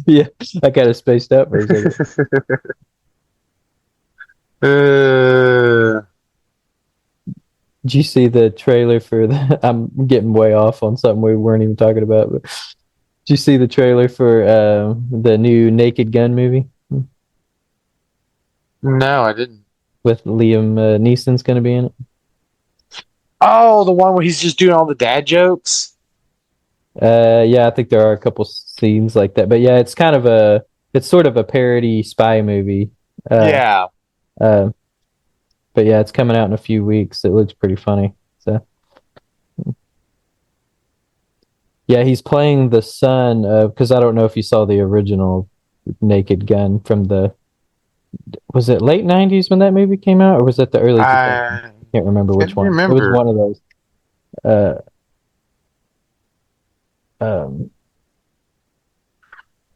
Yeah, I kind of spaced out for a second. Did you see the trailer for the? I'm getting way off on something we weren't even talking about. But did you see the trailer for the new Naked Gun movie No, I didn't. with Liam Neeson's going to be in it? Oh, the one where he's just doing all the dad jokes. Yeah, I think there are a couple scenes like that. But yeah, it's sort of a parody spy movie. Yeah. But yeah, it's coming out in a few weeks. It looks pretty funny. So yeah, he's playing the son of, because I don't know if you saw the original Naked Gun from was it late 90s when that movie came out, or was it the early 2000s? I can't remember which one. It was one of those.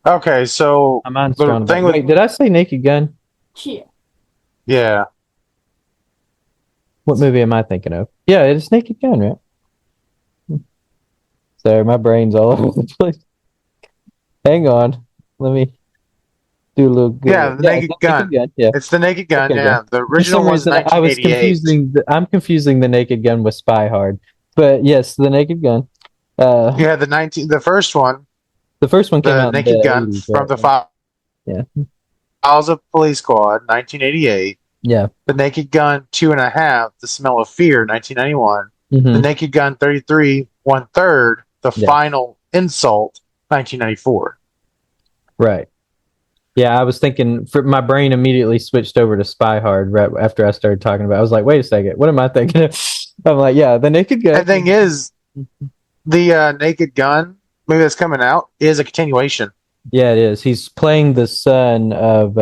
Okay, so the thing with, wait, did I say Naked Gun? Yeah. What movie am I thinking of? Yeah, it's Naked Gun, right? Sorry, my brain's all over the place. Hang on, let me do a little. Good. Yeah, the Naked Gun. Yeah, it's the Naked Gun. Okay, yeah, the original was 1988. I'm confusing the Naked Gun with Spy Hard, but yes, the Naked Gun. Yeah, the first one. The first one came out. The Naked Gun 80s, from the Files of Police Squad, 1988. Yeah. The Naked Gun 2.5, The Smell of Fear, 1991. Mm-hmm. The Naked Gun 33, 1/3, The Final Insult, 1994. Right. Yeah, I was thinking. My brain immediately switched over to Spy Hard right after I started talking about it. I was like, wait a second, what am I thinking of? I'm like, yeah, the Naked Gun. The thing is, the Naked Gun movie that's coming out is a continuation. Yeah, it is. He's playing the son of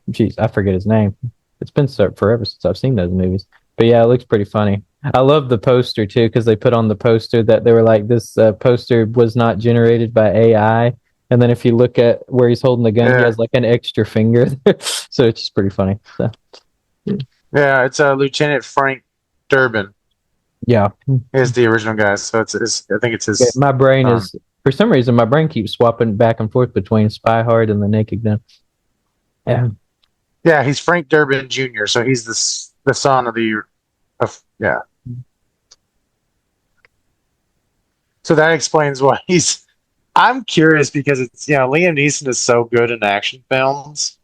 jeez, I forget his name. It's been forever since I've seen those movies. But yeah, it looks pretty funny. I love the poster too, because they put on the poster that they were like, this poster was not generated by AI. And then if you look at where he's holding the gun, he has like an extra finger. So it's just pretty funny. So yeah, it's Lieutenant Frank Durbin. Yeah, is the original guy. So it's I think it's his. My brain is, for some reason, my brain keeps swapping back and forth between Spy Hard and the Naked Gun. Yeah. Yeah, he's Frank Durbin Jr., so he's the son of yeah. So that explains why I'm curious because it's Liam Neeson is so good in action films.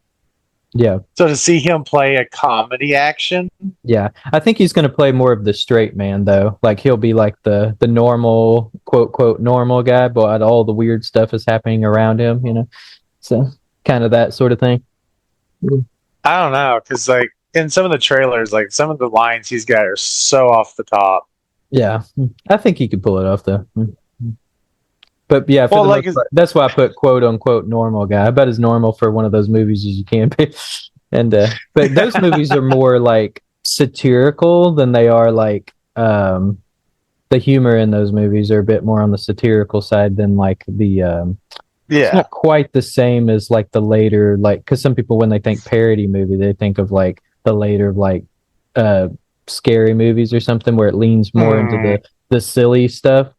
Yeah. So to see him play a comedy action. Yeah. I think he's going to play more of the straight man, though. Like, he'll be like the normal, quote, quote, normal guy, but all the weird stuff is happening around him, So, kind of that sort of thing. I don't know, because, like, in some of the trailers, like, some of the lines he's got are so off the top. Yeah. I think he could pull it off, though. But yeah, that's why I put quote unquote normal guy. About as normal for one of those movies as you can be. And but those movies are more like satirical than they are like the humor in those movies are a bit more on the satirical side than like the it's not quite the same as like the later, like, because some people when they think parody movie they think of like the later like scary movies or something where it leans more into the silly stuff.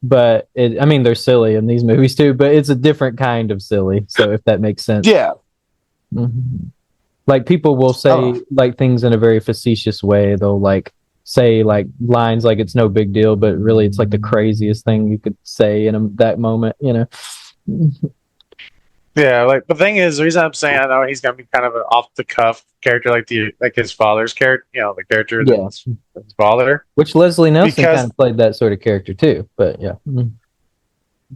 But I mean, they're silly in these movies too, but it's a different kind of silly. So if that makes sense. Yeah. Mm-hmm. Like people will say like things in a very facetious way. They'll like say like lines like it's no big deal, but really it's like the craziest thing you could say in that moment, you know? Yeah, like the thing is, the reason I'm saying I know he's gonna be kind of an off the cuff character, like his father's character, the character that's his father. Which Leslie Nielsen kind of played that sort of character too, but yeah.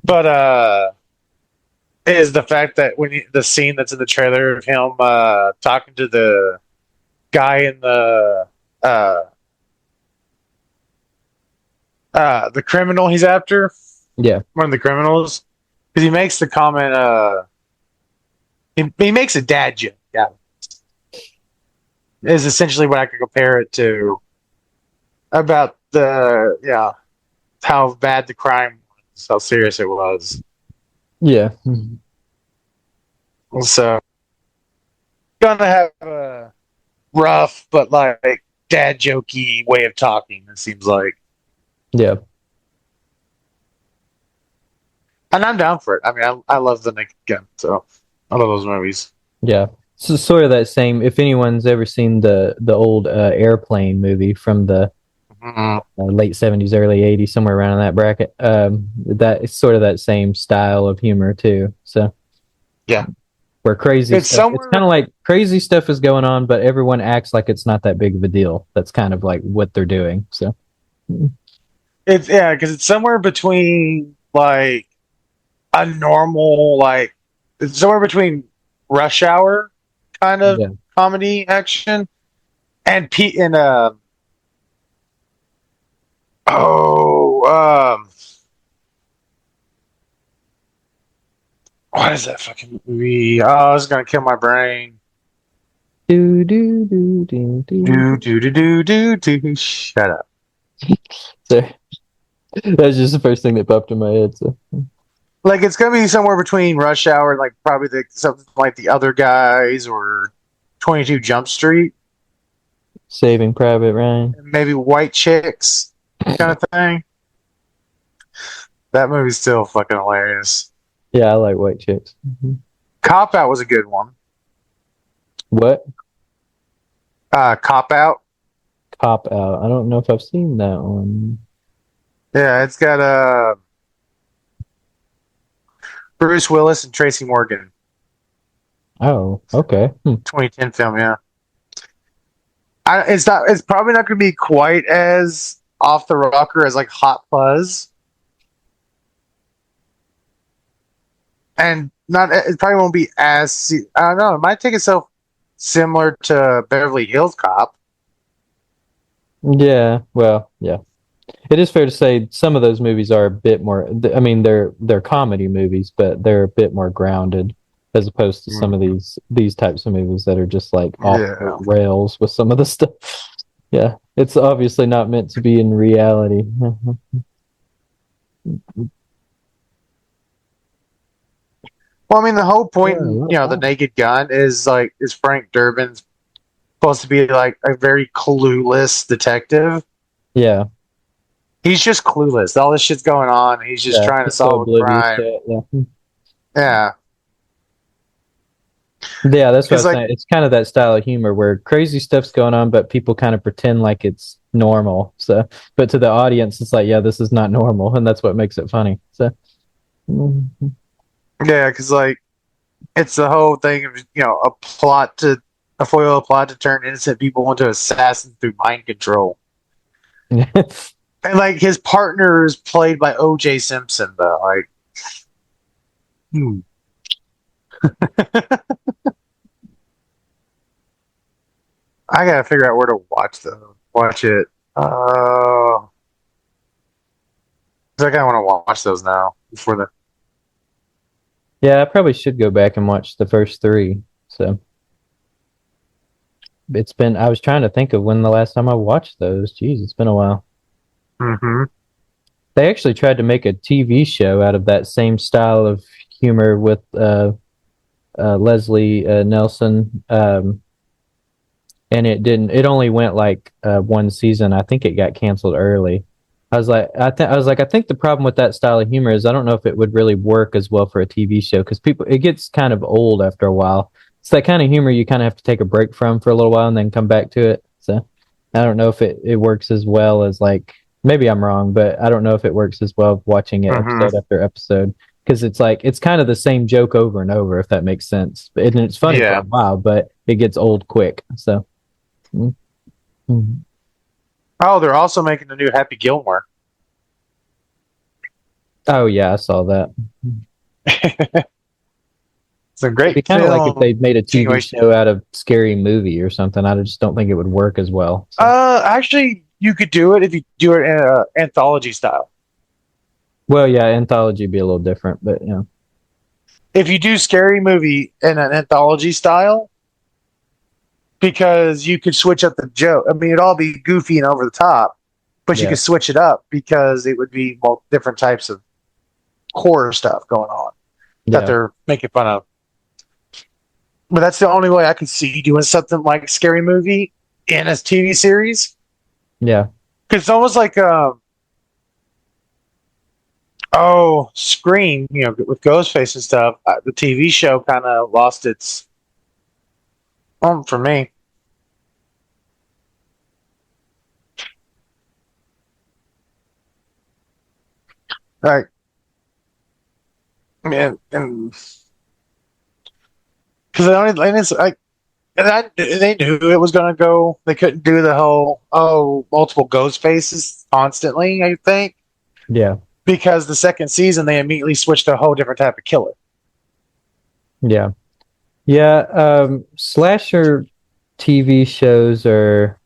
But is the fact that the scene that's in the trailer of him talking to the guy in the criminal he's after, one of the criminals, because he makes the comment, he makes a dad joke, is essentially what I could compare it to about how bad the crime was, how serious it was. Yeah. So, gonna have a rough but like dad jokey way of talking, it seems like. Yeah. And I'm down for it. I mean, I love the Naked Gun, so I love those movies. Yeah. So sort of that same. If anyone's ever seen the old Airplane movie from the late 70s, early 80s, somewhere around in that bracket, that is sort of that same style of humor too. So yeah, where crazy stuff, it's kind of like crazy stuff is going on, but everyone acts like it's not that big of a deal. That's kind of like what they're doing. So it's because it's somewhere between like a normal, like it's somewhere between Rush Hour kind of comedy action and what is that fucking movie? Oh, it's gonna kill my brain. Do do do do do do do do do do. Shut up. Sorry. That's just the first thing that popped in my head. So, like, it's gonna be somewhere between Rush Hour, and like probably something like The Other Guys or 22 Jump Street, Saving Private Ryan, maybe White Chicks kind of thing. That movie's still fucking hilarious. Yeah, I like White Chicks. Cop Out was a good one. What? Cop Out. Cop Out. I don't know if I've seen that one. Yeah, it's got Bruce Willis and Tracy Morgan. Oh, okay. 2010 film, yeah. It's probably not going to be quite as off the rocker as like Hot Fuzz, and it probably won't be as, I don't know. It might take itself similar to Beverly Hills Cop. Yeah, well, yeah. It is fair to say some of those movies are a bit more. I mean, they're comedy movies, but they're a bit more grounded as opposed to some of these types of movies that are just like off the rails with some of the stuff. Yeah, it's obviously not meant to be in reality. Well, I mean, the whole point, the Naked Gun is Frank Durbin's supposed to be like a very clueless detective. Yeah. He's just clueless. All this shit's going on. He's just trying to solve a crime. Yeah. Yeah, that's what I was saying. It's kind of that style of humor where crazy stuff's going on, but people kind of pretend like it's normal. So, but to the audience, it's like, yeah, this is not normal, and that's what makes it funny. So, yeah, because it's the whole thing of a foil plot to turn innocent people into assassins through mind control. And his partner is played by O.J. Simpson, though. I gotta figure out where to watch it. I kind of want to watch those now before the. Yeah, I probably should go back and watch the first three. So it's been. I was trying to think of when the last time I watched those. Jeez, it's been a while. Mm-hmm. They actually tried to make a TV show out of that same style of humor with Leslie Nelson, and it didn't. It only went like one season. I think it got canceled early. I think the problem with that style of humor is I don't know if it would really work as well for a TV show because it gets kind of old after a while. It's that kind of humor you kind of have to take a break from for a little while and then come back to it. So I don't know if it works as well as like maybe I'm wrong, but I don't know if it works as well watching it episode after episode because it's kind of the same joke over and over if that makes sense. And it's funny for a Yeah. while, but it gets old quick. So. Mm-hmm. Oh, they're also making the new Happy Gilmore. Oh yeah, I saw that. It's a It'd great be kind of like if film. they made a TV continuation. show out of Scary Movie or something. I just don't think it would work as well. So. Actually, you could do it if you do it in an anthology style. Well, yeah, anthology would be a little different, but yeah, If you do Scary Movie in an anthology style, because you could switch up the joke. I mean, it'd all be goofy and over the top, but you Yeah. could switch it up because it would be different types of horror stuff going on that yeah, they're making fun of. But that's the only way I could see doing something like Scary Movie in a TV series. yeah, Because it's almost like, Scream, with Ghostface and stuff, the TV show kind of lost its for me. Like, and because they knew it was going to go. They couldn't do the whole multiple ghost faces constantly. I think yeah, because the second season they immediately switched to a whole different type of killer. yeah, yeah. Slasher TV shows are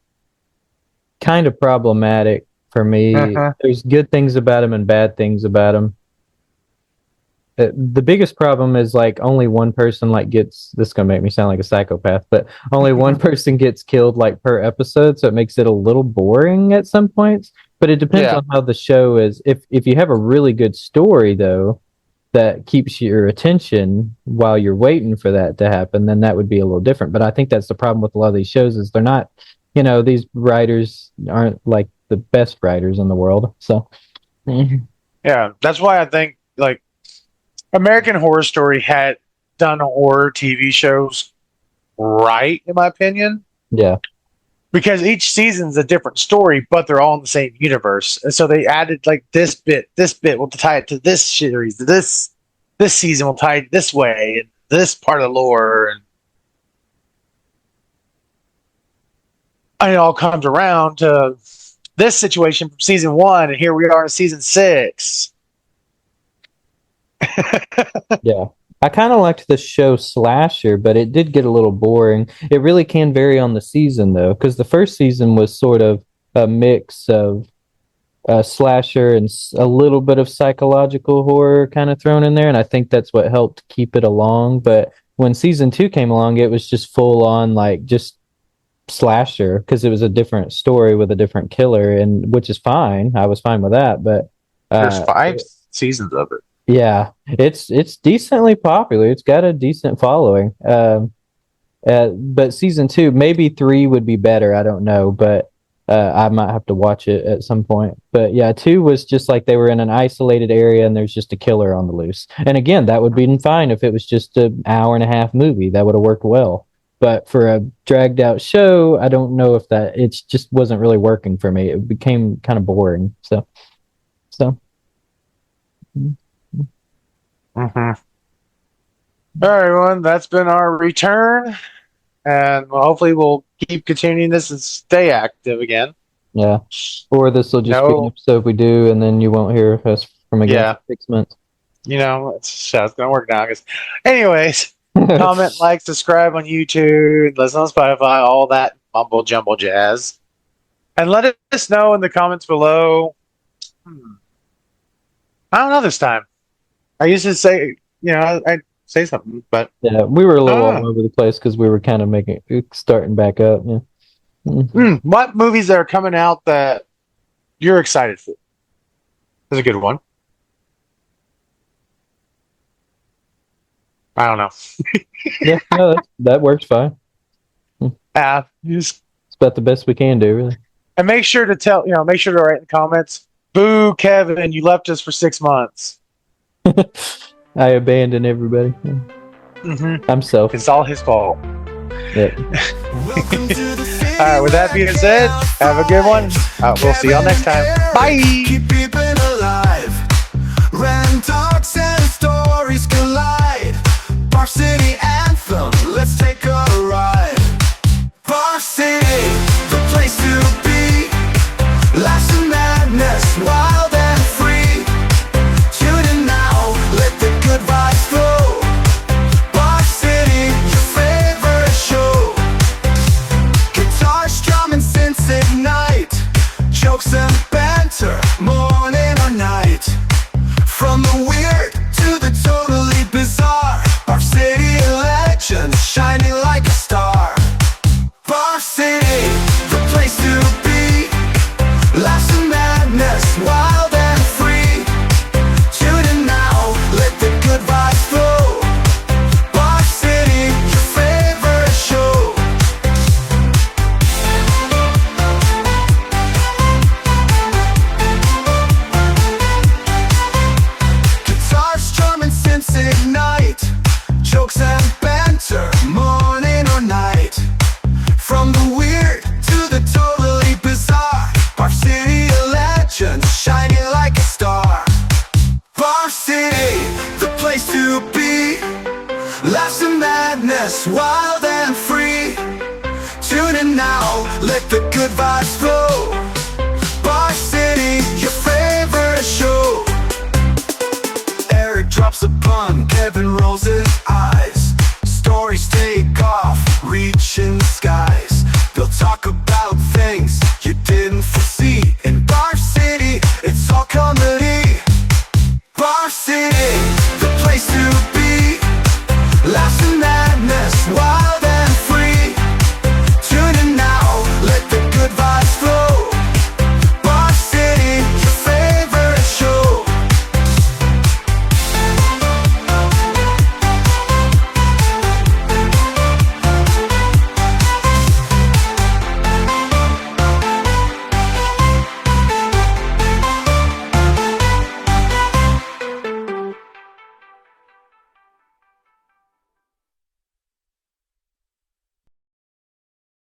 kind of problematic for me. Uh-huh. There's good things about them and bad things about them. The biggest problem is like only one person like gets this is gonna make me sound like a psychopath, but only one person gets killed like per episode, so it makes it a little boring at some points. But it depends Yeah. on how the show is. If you have a really good story though that keeps your attention while you're waiting for that to happen, then that would be a little different. But I think that's the problem with a lot of these shows is they're not, these writers aren't like the best writers in the world. So Yeah, that's why I think like American Horror Story had done horror TV shows right, in my opinion, yeah, because each season's a different story, but they're all in the same universe. And so they added like this bit will tie it to this series, this season will tie it this way, and this part of the lore, and it all comes around to this situation from season 1, and here we are in season 6. yeah. I kind of liked the show Slasher, but it did get a little boring. It really can vary on the season, though, because the first season was sort of a mix of slasher and a little bit of psychological horror kind of thrown in there, and I think that's what helped keep it along. But when season 2 came along, it was just full on like just slasher because it was a different story with a different killer, and which is fine. I was fine with that, but There's 5 seasons of it. yeah, it's decently popular. It's got a decent following. But season 2, maybe 3 would be better. I don't know, but I might have to watch it at some point. But yeah, 2 was just like they were in an isolated area and there's just a killer on the loose. And again, that would be fine if it was just an hour and a half movie. That would have worked well. But for a dragged out show, I don't know if it just wasn't really working for me. It became kind of boring. So. Mm-hmm. All right, everyone, that's been our return, and hopefully we'll keep continuing this and stay active again. Yeah. Or this will just be an episode we do, and then you won't hear us from again for 6 months. It's going to work now. Anyways, comment, like, subscribe on YouTube, listen on Spotify, all that mumble jumble jazz. And let us know in the comments below. I don't know this time. I used to say, I'd say something, but yeah, we were a little all over the place because we were kind of starting back up. Yeah. What movies that are coming out that you're excited for? That's a good one. I don't know. Yeah, no, that works fine. Just, It's about the best we can do, really. and make sure to make sure to write in the comments, boo, Kevin, you left us for 6 months. I abandon everybody. Mm-hmm. I'm selfish. It's all his fault. Yep. Welcome to the city. All right, with that being said, have a good one. We'll see y'all next time. Bye. Keep people alive. Random talks and stories collide. Bar City anthem, let's take a ride. Bar City, the place to be. Laughs and madness, wild and free. Tune in now, let the good vibes flow. Bar City, your favorite show. Guitars, drum and synths ignite. Jokes and banter, morning or night. From the weird to the totally bizarre. Bar City legends shining like a star. Bar City, the place to be. Laughs and madness, wild and free. Tune in now, let the good vibes flow. Bar City, your favorite show. Guitars, drum and synths ignite. Jokes and banter, morning or night. From the weird to the totally bizarre. Bar City legends shining like a star. Bar City, the place to be. Laughs and madness, wild and free. Tune in now, let the good vibes flow. Bar City, your favorite show. Eric drops a pun, Kevin rolls his eyes. Stories take off, reaching skies. They'll talk about things